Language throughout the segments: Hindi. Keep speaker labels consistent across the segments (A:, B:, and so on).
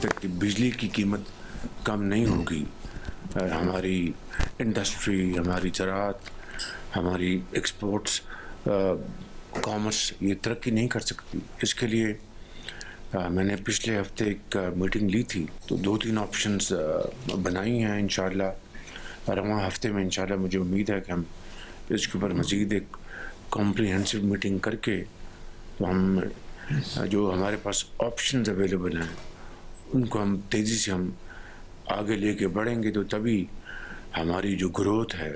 A: तक कि बिजली की कीमत कम नहीं होगी, हमारी इंडस्ट्री, हमारी ज़राअत, हमारी एक्सपोर्ट्स, कॉमर्स ये तरक्की नहीं कर सकती। इसके लिए मैंने पिछले हफ्ते एक मीटिंग ली थी, तो 2-3 ऑप्शंस बनाई हैं। इंशाल्लाह रवां हफ्ते में इंशाल्लाह मुझे उम्मीद है कि हम इसके ऊपर मज़ीद एक कॉम्प्रिहेंसिव मीटिंग करके तो हम जो हमारे पास ऑप्शंस अवेलेबल हैं उनको हम तेज़ी से हम आगे लेके बढ़ेंगे, तो तभी हमारी जो ग्रोथ है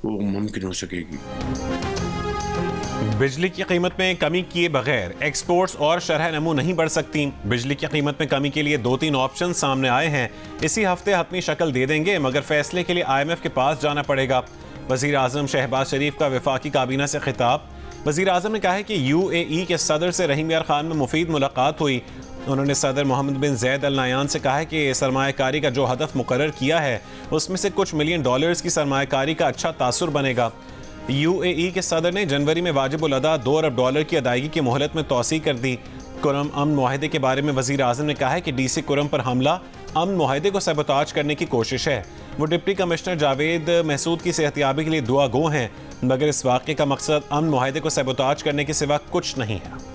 A: वो मुमकिन हो सकेगी।
B: बिजली की कीमत में कमी किए बगैर एक्सपोर्ट्स और शरह नमू नहीं बढ़ सकती। बिजली की कीमत में कमी के लिए 2-3 ऑप्शन सामने आए हैं। इसी हफ्ते हतमी शक्ल दे देंगे, मगर फैसले के लिए IMF के पास जाना पड़ेगा। वज़ीर आज़म शहबाज शरीफ का वफाकी काबीना से खिताब। वज़ीर आज़म ने कहा है कि UAE के सदर से रहीम यार खान में मुफीद मुलाकात हुई। उन्होंने सदर मोहम्मद बिन ज़ैद अल नायान से कहा है कि सरमायाकारी का जो हदफ मुकर्रर किया है उसमें से कुछ मिलियन डॉलर्स की सरमायाकारी का अच्छा तासुर बनेगा। UAE के सदर ने जनवरी में वाजिबुल अदा $2 अरब की अदायगी की मोहलत में तौसी कर दी। कुरम अमन मुआहदे के बारे में वज़ीर आज़म ने कहा है कि DC कुरम पर हमला अमन मुआहदे को सबोताज करने की कोशिश है। वो डिप्टी कमिश्नर जावेद महसूद की सेहतियाबी के लिए दुआ गो हैं, मगर इस वाक़े का मकसद अमन मुआहदे को सबोताज करने के सिवा कुछ नहीं है।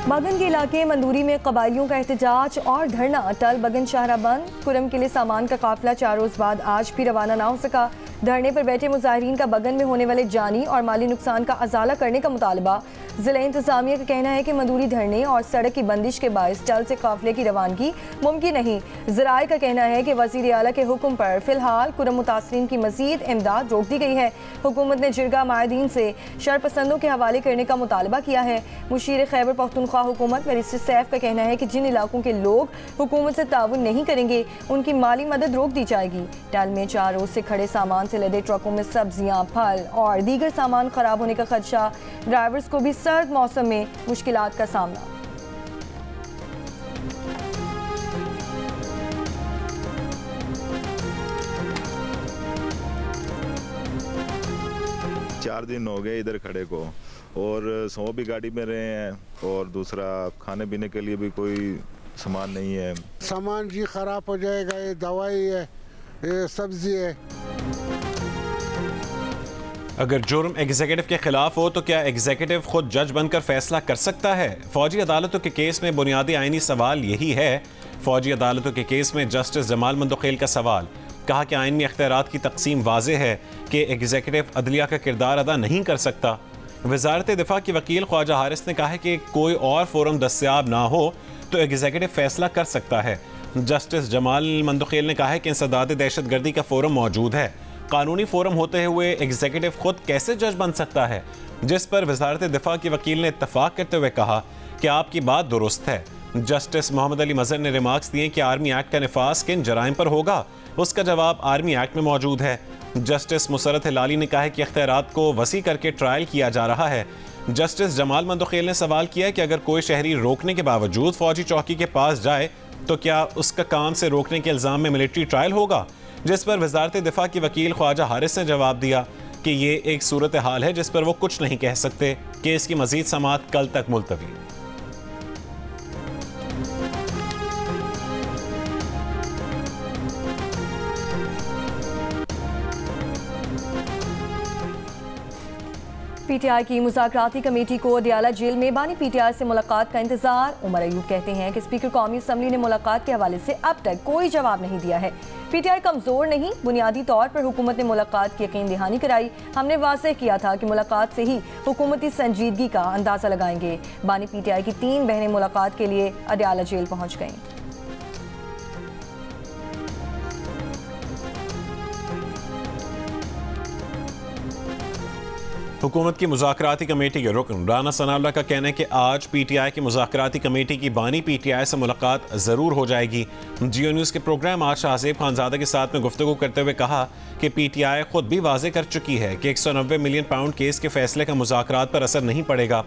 C: बगन के इलाके मंदूरी में कबायलियों का एहतजाज और धरना। टल बगन शाहरा बंद। कुरम के लिए सामान का काफिला 4 रोज बाद आज भी रवाना ना हो सका। धरने पर बैठे मुजाहिरीन का बगन में होने वाले जानी और माली नुकसान का अजाला करने का मुतालबा। जिला इंतजामिया का कहना है कि मंदूरी धरने और सड़क की बंदिश के बायस टल से काफिले की रवानगी मुमकिन नहीं। ज़राए का कहना है कि वज़ीर आला के हुक्म पर फिलहाल कुरम मुतासरीन की मजीद इमदाद रोक दी गई है। हुकूमत ने जिरगा माहिदीन से शरपसंदों के हवाले करने का मुतालबा किया है। मुशीर खैबर पख्तूनख्वा हुकूमत बैरिस्टर सैफ का कहना है कि जिन इलाकों के लोग हुकूमत से ताउन नहीं करेंगे उनकी माली मदद रोक दी जाएगी। टल में 4 रोज से खड़े सामान से लदे ट्रकों में सब्जियां, फल और दीगर सामान खराब होने का खदशा। ड्राइवर्स को भी सर्द मौसम में मुश्किलात का सामना।
D: चार दिन हो गए इधर खड़े को, और सौ भी गाड़ी में रहे हैं और दूसरा खाने पीने के लिए भी कोई सामान नहीं है।
E: सामान जी खराब हो जाएगा, ये दवाई है, ये सब्जी है।
B: अगर जुर्म एग्जीक्यूटिव के खिलाफ हो तो क्या एग्जीक्यूटिव खुद जज बनकर फैसला कर सकता है? फौजी अदालतों के केस में बुनियादी आईनी सवाल यही है। फौजी अदालतों के केस में जस्टिस जमाल मंदोखेल का सवाल। कहा कि आइन में इख्तियारात की तकसीम वाज़ेह है कि एग्जीक्यूटिव अदलिया का किरदार अदा नहीं कर सकता। वज़ारत दिफा की वकील ख्वाजा हारिस ने कहा है कि कोई और फोरम दस्तियाब ना हो तो एग्जीक्यूटिव फैसला कर सकता है। जस्टिस जमाल मंदोखेल ने कहा है कि इंसदाद दहशतगर्दी का फोरम मौजूद है। कानूनी फोरम होते हुए एग्जीक्यूटिव खुद कैसे जज बन सकता है? जिस पर वज़ारत दिफा की वकील ने इत्तफाक करते हुए कहा कि आपकी बात दुरुस्त है। जस्टिस मोहम्मद अली मज़हर ने रिमार्क्स दिए कि आर्मी एक्ट का निफाज किन जराइम पर होगा, उसका जवाब आर्मी एक्ट में मौजूद है। जस्टिस मुसरत हिलाली ने कहा है कि इख्तियारात को वसी करके ट्रायल किया जा रहा है। जस्टिस जमाल मंदोखेल ने सवाल किया कि अगर कोई शहरी रोकने के बावजूद फौजी चौकी के पास जाए तो क्या उसका काम से रोकने के इल्ज़ाम में मिलिट्री ट्रायल होगा? जिस पर वज़ारत दिफा की वकील ख्वाजा हारिस ने जवाब दिया कि ये एक सूरत हाल है जिस पर वो कुछ नहीं कह सकते। केस की मजीद समाअत कल तक मुलतवी।
C: PTI की मुज़ाकराती कमेटी को अडियाला जेल में बानी PTI से मुलाकात का इंतजार। उमर अयूब कहते हैं कि स्पीकर कौमी असम्बली ने मुलाकात के हवाले से अब तक कोई जवाब नहीं दिया है। PTI कमजोर नहीं, बुनियादी तौर पर हुकूमत ने मुलाकात की यकीन दहानी कराई। हमने वाज़ेह किया था कि मुलाकात से ही हुकूमती संजीदगी का अंदाजा लगाएंगे। बानी PTI की 3 बहनें मुलाकात के लिए अडियाला जेल पहुंच गईं।
B: हुकूमत की मुज़ाकराती कमेटी के रुकन राना सनाउल्लाह का कहना है कि आज PTI की मुज़ाकराती कमेटी की बानी PTI से मुलाकात ज़रूर हो जाएगी। जियो न्यूज़ के प्रोग्राम आज शाहज़ेब खानज़ादा के साथ में गुफ्तगू करते हुए कहा कि PTI खुद भी वाज़ेह कर चुकी है कि 190 मिलियन पाउंड केस के फैसले का मुज़ाकरात पर असर नहीं पड़ेगा।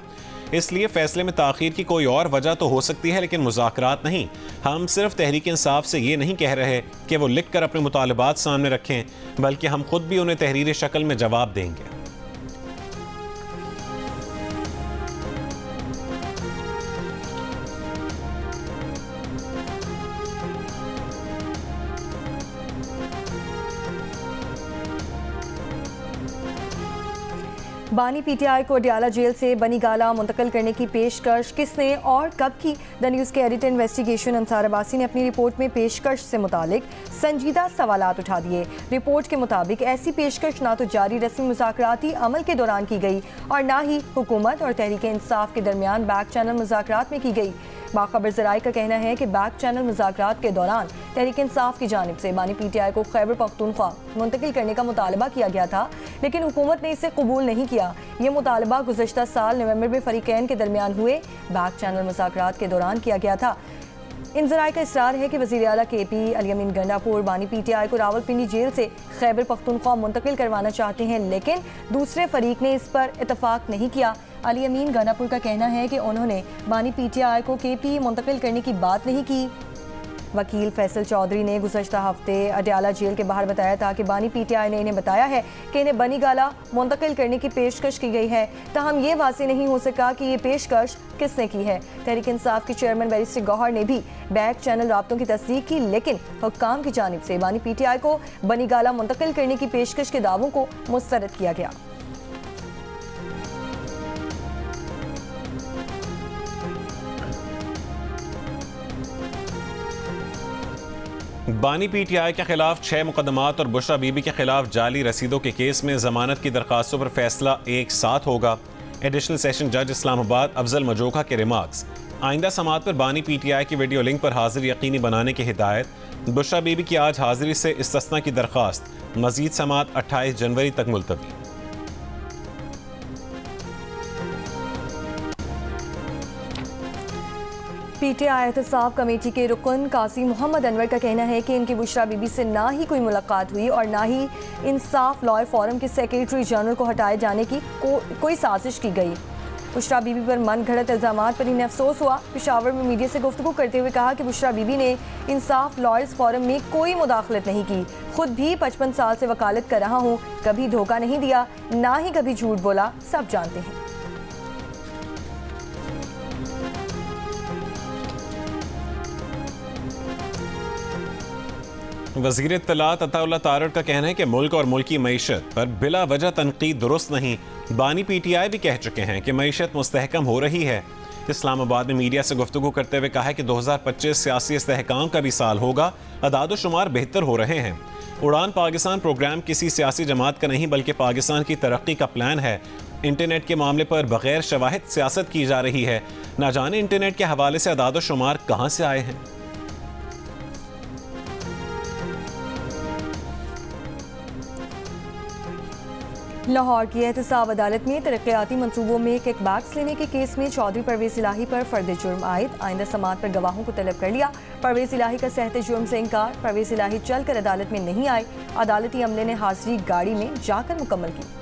B: इसलिए फैसले में ताख़ीर की कोई और वजह तो हो सकती है, लेकिन मुज़ाकरात नहीं। हम सिर्फ तहरीक इंसाफ से ये नहीं कह रहे कि वो लिख कर अपने मुतालबात सामने रखें, बल्कि हम खुद भी उन्हें तहरीरी शक्ल में जवाब देंगे।
C: बानी पीटीआई को अडियाला जेल से बनी गाला मुंतकिल करने की पेशकश किसने और कब की? द न्यूज़ के एडिटर इन्वेस्टिगेशन अंसार अब्बासी ने अपनी रिपोर्ट में पेशकश से मुतालिक संजीदा सवालात उठा दिए। रिपोर्ट के मुताबिक ऐसी पेशकश ना तो जारी रस्मी मुज़ाकराती अमल के दौरान की गई और ना ही हुकूमत और तहरीक इंसाफ के दरमियान बैक चैनल मुज़ाकरात में की गई। बाखबर ज़राए का कहना है कि बैक चैनल मुज़ाकरात के दौरान तहरीक इंसाफ की जानिब से बानी पीटीआई को खैबर पख्तूनख्वा मुंतकिल करने का मुतालबा किया गया था, लेकिन हुकूमत ने इसे कबूल नहीं किया। ये मुतालबा गुज़श्ता साल नवंबर में फरीकैन के दरमियान हुए बैक चैनल मुज़ाकरात के दौरान किया गया था। इन ज़राए का इसरार है कि वज़ीर आला KP अली अमीन गंडापुर बानी पीटीआई को रावलपिंडी जेल से खैबर पख्तूनख्वा मुंतकिल करवाना चाहते हैं, लेकिन दूसरे फरीक ने इस पर इतफाक नहीं किया। अली अमीन गंडापुर का कहना है कि उन्होंने बानी पीटीआई को KP मुंतकिल करने की बात नहीं की। वकील फैसल चौधरी ने गुज़श्ता हफ्ते अडियाला जेल के बाहर बताया था कि बानी पीटीआई ने इन्हें बताया है कि इन्हें बनी गाला मुंतकिल करने की पेशकश की गई है, ताहम ये वाज़ेह नहीं हो सका कि ये पेशकश किसने की है। तहरीक इंसाफ के चेयरमैन बैरिस्टर गौहर ने भी बैक चैनल राब्तों की तस्दीक की, लेकिन हुक्काम की जानिब से बानी पीटीआई को बनी गाला मुंतकिल करने की पेशकश के दावों को मुस्तरद किया गया।
B: बानी पीटीआई के खिलाफ 6 मुकदमात और बुशरा बीबी के खिलाफ जाली रसीदों के केस में जमानत की दरखास्तों पर फैसला एक साथ होगा। एडिशनल सेशन जज इस्लामाबाद अफजल मजोखा के रिमार्क्स। आइंदा समात पर बानी पीटीआई की वीडियो लिंक पर हाजिर यकीनी बनाने की हिदायत। बुशरा बीबी की आज हाजिरी से इस्तिस्ना की दरखास्त। मजीद समात 28 जनवरी तक मुलतवी।
C: पीटीआई एहतसाब कमेटी के रुकन काजी मोहम्मद अनवर का कहना है कि इनकी बुशरा बीबी से ना ही कोई मुलाकात हुई और ना ही इंसाफ लॉयर फोरम के सेक्रेटरी जनरल को हटाए जाने की कोई साजिश की गई। बुशरा बीबी पर मन घड़त इल्ज़ामात पर इन्हें अफसोस हुआ। पेशावर में मीडिया से गुफ्तगू करते हुए कहा कि बुशरा बीबी ने इंसाफ लॉयर्स फोरम में कोई मुदाखलत नहीं की। खुद भी 55 साल से वकालत कर रहा हूँ, कभी धोखा नहीं दिया, ना ही कभी झूठ बोला, सब जानते हैं।
B: वज़ीर इत्तलात अताउल्लाह तारड़ का कहना है कि मुल्क और मुल्की मईशत पर बिला वजह तनकीद दुरुस्त नहीं। बानी पीटीआई भी कह चुके हैं कि मईशत मुस्तहकम हो रही है। इस्लामाबाद में मीडिया से गुफ्तगू करते हुए कहा है कि 2025 सियासी इस्तेहकाम का भी साल होगा, अदाद-ओ-शुमार बेहतर हो रहे हैं। उड़ान पाकिस्तान प्रोग्राम किसी सियासी जमात का नहीं बल्कि पाकिस्तान की तरक्की का प्लान है। इंटरनेट के मामले पर बगैर शवाहिद सियासत की जा रही है। ना जाने इंटरनेट के हवाले से अदाद-ओ-शुमार कहाँ से आए हैं।
C: लाहौर की एहतसाब अदालत में तरक्याती मनसूबों में किकबैक्स लेने के केस में चौधरी परवेज इलाही पर फर्द जुर्म आयद। आइंदा समात पर गवाहों को तलब कर लिया। परवेज इलाही का सहते जुर्म से इनकार। परवेज इलाही चलकर अदालत में नहीं आए। अदालती अमले ने हाजिरी गाड़ी में जाकर मुकम्मल की।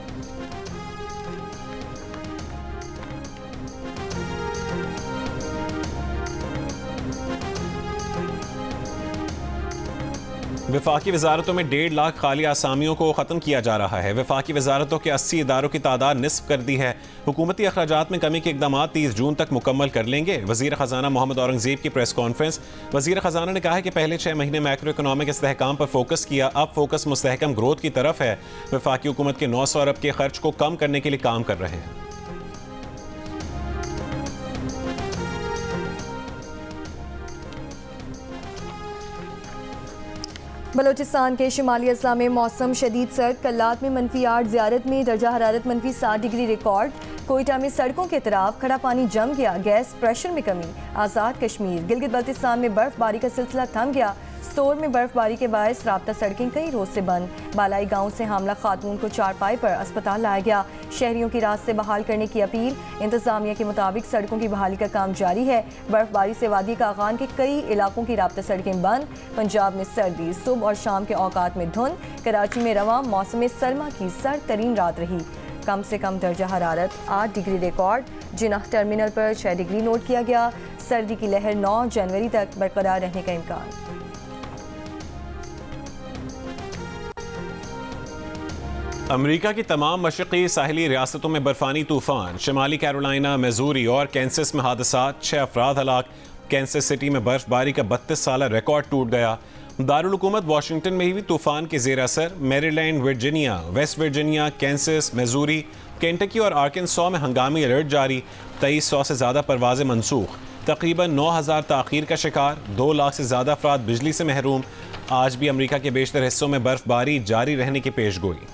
B: वफाकी वजारतों में 1.5 लाख खाली आसामियों को ख़त्म किया जा रहा है। वफाकी वजारतों के 80 इदारों की तादाद निस्फ कर दी है। हुकूमती अखराजात में कमी के इकदाम 30 जून तक मुकम्मल कर लेंगे। वज़ीर ख़जाना मोहम्मद औरंगज़ेब की प्रेस कॉन्फ्रेंस। वज़ीर ख़जाना ने कहा है कि पहले 6 महीने मैक्रो इकनॉमिक इस्तेहकाम पर फोकस किया, अब फोकस मुस्तहकम ग्रोथ की तरफ है। वफाकी हुकूमत के 900 अरब के खर्च को कम करने के लिए काम कर रहे हैं।
C: बलोचिस्तान के शुमाली अजला में मौसम शदीद सर्द। कल्लात में -8 ज़ियारत में दर्जा हरारत -7 डिग्री रिकॉर्ड। कोयटा में सड़कों के तरफ खड़ा पानी जम गया, गैस प्रेशर में कमी। आज़ाद कश्मीर गिलगित बल्तिस्तान में बर्फबारी का सिलसिला थम गया। स्टोर में बर्फबारी के बायस राब्ता सड़कें कई रोज से बंद। बालाई गांव से हामला खातून को चारपाई पर अस्पताल लाया गया। शहरियों की रास्ते बहाल करने की अपील। इंतजामिया के मुताबिक सड़कों की बहाली का काम जारी है। बर्फबारी से वादी कागान के कई इलाकों की राब्ता सड़कें बंद। पंजाब में सर्दी, सुबह और शाम के औकात में धुंध। कराची में रवां मौसम सरमा की सर्द तरीन रात रही। कम से कम दर्जा हरारत 8 डिग्री रिकॉर्ड। जिनाह टर्मिनल पर 6 डिग्री नोट किया गया। सर्दी की लहर 9 जनवरी तक बरकरार रहने का इम्कान।
B: अमेरिका की तमाम मशरक़ी साहिली रियासतों में बर्फानी तूफान। शिमाली कैरोलिना, मिजूरी और कैंसस में हादसा, 6 अफराद हलाक। कैंसस सिटी में बर्फबारी का 32 साल रिकॉर्ड टूट गया। दारुल हुकूमत वाशिंगटन में भी तूफान के ज़ेर असर Maryland, Virginia, West Virginia, Kansas, Missouri, Kentucky और आर्कनसॉ में हंगामी अलर्ट जारी। 2300 से ज़्यादा परवाज़ें मनसूख। तकरीबन 9000 ताख़ीर का शिकार। 2 लाख से ज़्यादा अफराद बिजली से महरूम। आज भी अमरीका के बेशतर हिस्सों में बर्फबारी जारी रहने की पेशगोई।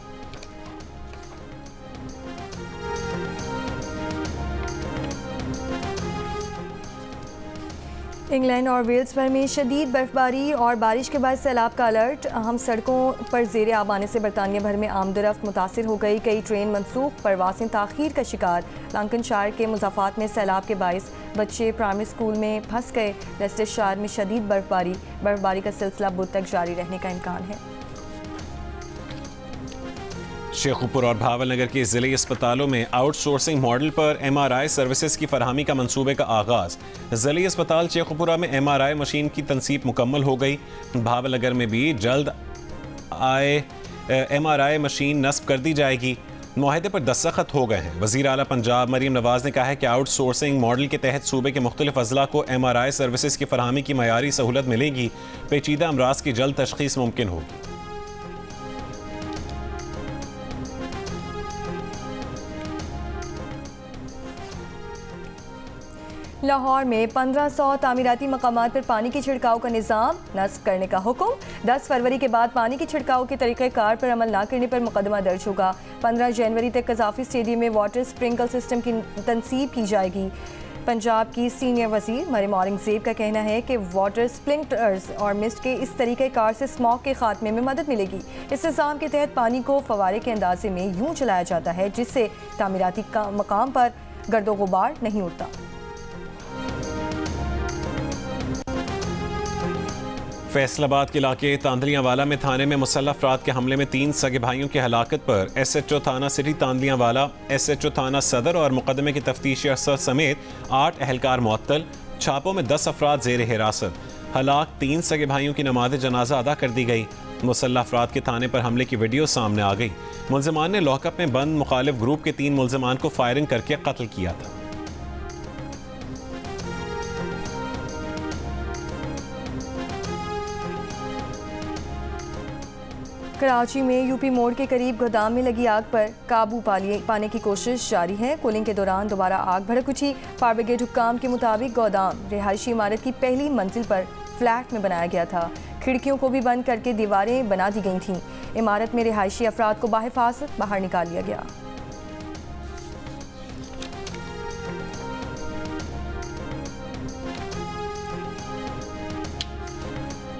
C: इंग्लैंड और वेल्स भर में शदीद बर्फबारी और बारिश के बाद सैलाब का अलर्ट। अहम सड़कों पर ज़ेरे आब आने से बरतानिया भर में आमदरफ्त मुतासिर हो गई। कई ट्रेन मनसूख, परवासें ताख़ीर का शिकार। लंकनशायर के मुज़ाफ़ात में सैलाब के बाइस बच्चे प्राइमरी स्कूल में फंस गए। लेस्टरशायर में शदीद बर्फबारी का सिलसिला बुध तक जारी रहने का इम्कान है।
B: शेखुपुर और भावलनगर के ज़िले अस्पतालों में आउटसोर्सिंग मॉडल पर MRI सर्विसेज की फरहमी का मंसूबे का आगाज़। ज़िले अस्पताल शेखुपुरा में MRI मशीन की तनसीब मुकम्मल हो गई। भावलनगर में भी जल्द MRI मशीन नस्ब कर दी जाएगी। मुआहदे पर दस्तखत हो गए हैं। वज़ीर आला पंजाब मरीम नवाज़ ने कहा है कि आउटसोर्सिंग मॉडल के तहत सूबे के मुख्तलिफ अज़ला को MRI सर्विसेज की फरहमी की मयारी सहूलत मिलेगी। पेचीदा अमराज की जल्द तशख़ीस मुमकिन होगी।
C: लाहौर में 1500 तामीराती मकामात पर पानी के छिड़काव का निज़ाम नस्ब करने का हुक्म। 10 फरवरी के बाद पानी के छिड़काव के तरीक़ेकार पर अमल न करने पर मुकदमा दर्ज होगा। 15 जनवरी तक कज़ाफ़ी स्टेडियम में वाटर स्प्रिंकल सिस्टम की तनसीब की जाएगी। पंजाब की सीनियर वज़ीर मरियम औरंगज़ेब का कहना है कि वाटर स्प्रिंकलर्स और मिस्ट के इस तरीक़ेकार से स्मॉग के खात्मे में मदद मिलेगी। इस निज़ाम के तहत पानी को फवारे के अंदाजे में यूँ चलाया जाता है जिससे तामीराती मकाम पर गर्दो गुबार नहीं उड़ता।
B: फैसलाबाद के इलाके तांदलियावाला में थाने में मुसल्लह अफराद के हमले में 3 सगे भाइयों की हलाकत पर SHO थाना सिटी तांदलियावाला, SHO थाना सदर और मुकदमे के तफ्तीशी अफसर समेत 8 अहलकार मुअत्तल। छापों में 10 अफराद ज़ेर हिरासत। हलाक 3 सगे भाइयों की नमाज जनाजा अदा कर दी गई। मुसल्लह अफराद के थाने पर हमले की वीडियो सामने आ गई। मुल्ज़िमान ने लॉकअप में बंद मुखालिफ ग्रुप के 3 मुल्ज़िमान को फायरिंग करके कत्ल किया था।
C: कराची में यूपी मोड़ के करीब गोदाम में लगी आग पर काबू पाने की कोशिश जारी है। कूलिंग के दौरान दोबारा आग भड़क उठी। फायर ब्रिगेड हुक्काम के मुताबिक गोदाम रिहायशी इमारत की पहली मंजिल पर फ्लैट में बनाया गया था। खिड़कियों को भी बंद करके दीवारें बना दी गई थीं। इमारत में रिहायशी अफराद को बाहिफाजत बाहर निकाल लिया गया।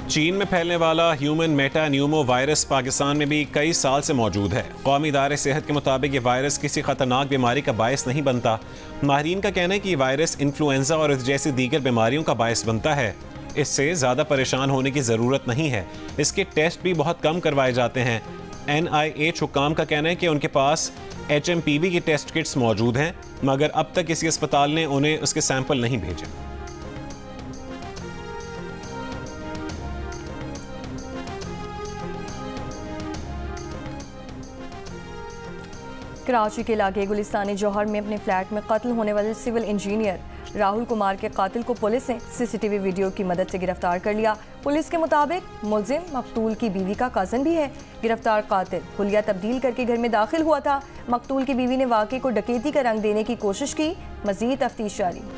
B: चीन में फैलने वाला human Meta Numa virus Pakistan में भी कई साल से मौजूद है। कौमी इदारे सेहत के मुताबिक ये वायरस किसी खतरनाक बीमारी का बायस नहीं बनता। माहिरीन का कहना है कि ये वायरस इन्फ्लुएंजा और इस जैसी दीगर बीमारियों का बायस बनता है। इससे ज़्यादा परेशान होने की ज़रूरत नहीं है। इसके टेस्ट भी बहुत कम करवाए जाते हैं। NIH हुक्काम का कहना है कि उनके पास HMPV की टेस्ट किट्स मौजूद हैं, मगर अब तक किसी अस्पताल ने उन्हें उसके सैंपल नहीं भेजे।
C: कराची के इलाके गुलिस्तानी जौहर में अपने फ्लैट में कत्ल होने वाले सिविल इंजीनियर राहुल कुमार के कातिल को पुलिस ने CCTV वीडियो की मदद से गिरफ्तार कर लिया। पुलिस के मुताबिक मुलजिम मकतूल की बीवी का कज़न भी है। गिरफ्तार कातिल हुलिया तब्दील करके घर में दाखिल हुआ था। मकतूल की बीवी ने वाक़े को डकैती का रंग देने की कोशिश की। मज़ीद तफ्तीश जारी।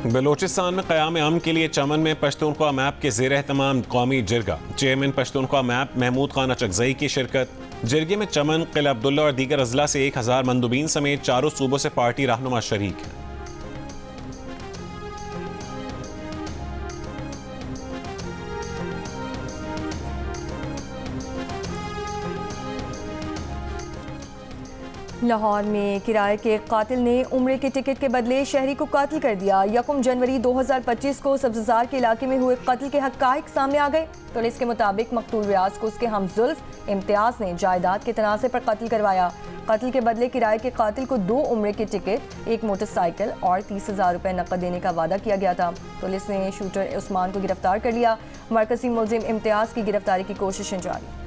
B: बलोचिस्तान में क़याम अमन के लिए चमन में पश्तूनख्वा मैप के ज़ेर एहतमाम कौमी जिरगा। चेयरमैन पश्तूनख्वा मैप महमूद खान अचकज़ई की शिरकत। जिरगे में चमन, किला अब्दुल्ला और दीगर अजला से 1000 मंदुबीन समेत 4 सूबों से पार्टी रहनुमा शरीक हैं।
C: लाहौर में किराए के कातिल ने उम्रे के टिकट के बदले शहरी को कातिल कर दिया। 1 जनवरी 2025 को सब्ज़जार के इलाके में हुए कत्ल के हक़ाइक़ सामने आ गए। पुलिस के मुताबिक मकतूल रियाज को उसके हमजुल्फ इम्तियाज़ ने जायदाद के तनाज़े पर कत्ल करवाया। कत्ल के बदले किराए के कातिल को 2 उम्रे के टिकट, 1 मोटरसाइकिल और 30,000 रुपये नकद देने का वादा किया गया था। पुलिस ने शूटर उस्मान को गिरफ्तार कर लिया। मरकजी मुलजिम इम्तियाज़ की गिरफ्तारी की कोशिशें जारी।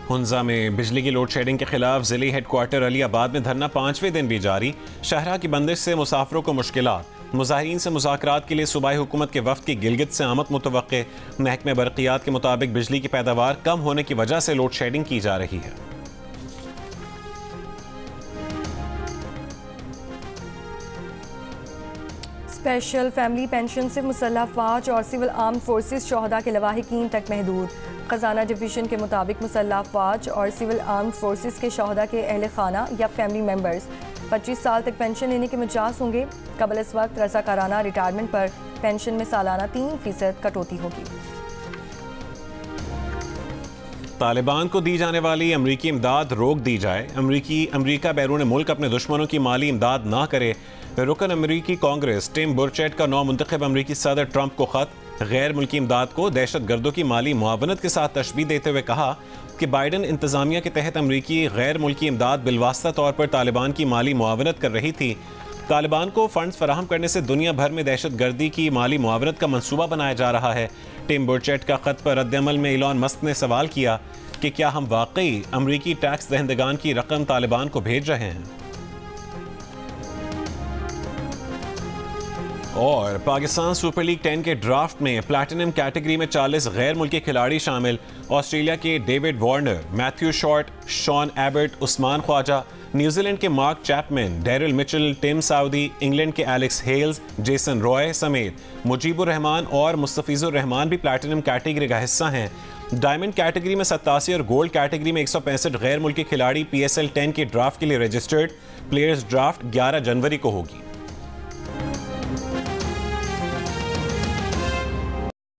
B: हुंजा में बिजली की लोड शेडिंग के खिलाफ जिले हेडक्वार्टर अलीआबाद में धरना 5वें दिन भी जारी। शाहरा की बंदिश से मुसाफिरों को मुश्किलात। मुजाहिरीन से मुज़ाकरात के लिए सूबाई हुकूमत के वफ्द की गिलगित से आमद मुतवक्के। महकमे बरक़ियात के मुताबिक बिजली की पैदावार कम होने की वजह से लोड शेडिंग की जा रही है।
C: स्पेशल फैमिली पेंशन से मुसल्लह फ़ौज और सिविल आर्म्ड फोर्सेस शोहदा के लवाहिकीन तक महदूद। खजाना डिवीजन के मुताबिक मुसल्लह फ़ौज और सिविल आर्म्ड फोर्सेस के शोहदा के अहल खाना या फैमिली मेम्बर्स 25 साल तक पेंशन लेने के मुजाज होंगे। कबल इस वक्त रज़ाकाराना रिटायरमेंट पर पेंशन में सालाना 3% कटौती होगी।
B: तालिबान को दी जाने वाली अमरीकी इमदाद रोक दी जाए। अमरीका बैरून मुल्क अपने दुश्मनों की माली इमदाद ना करे। रुकन अमरीकी कांग्रेस टिम बुरचेट का नौ मुंतखब अमरीकी सदर ट्रंप को खत। गैर मुल्की इमदाद को दहशत गर्दों की माली मुआवनत के साथ तशबीह देते हुए कहा कि बाइडन इंतजामिया के तहत अमरीकी गैर मुल्की इमदाद बिलवास्ता तौर पर तालिबान की माली मुआवनत कर रही थी। तालिबान को फंड्स फराहम करने से दुनिया भर में दहशत गर्दी की माली मुआवनत का मंसूबा बनाया जा रहा है। टिम बुरचेट का खत पर रद्दअमल में इलॉन मस्क ने सवाल किया कि क्या हम वाकई अमरीकी टैक्स दहंदगान की रकम तालिबान को भेज रहे हैं। और पाकिस्तान सुपर लीग 10 के ड्राफ्ट में प्लैटिनम कैटेगरी में 40 गैर मुल्की खिलाड़ी शामिल। ऑस्ट्रेलिया के David Warner, Matthew Short, Sean Abbott, Usman Khawaja, New Zealand के Mark Chapman, Daryl Mitchell, Tim Southee, England के एलेक्स हेल्स, जेसन रॉय समेत मुजीबुर रहमान और मुस्तफिजुर रहमान भी प्लैटिनम कैटेगरी का हिस्सा हैं। डायमंड कैटेगरी में 87 और गोल्ड कैटेगरी में 165 गैर मुल्की खिलाड़ी PSL 10 के ड्राफ्ट के लिए रजिस्टर्ड। प्लेयर्स ड्राफ्ट 11 जनवरी को होगी।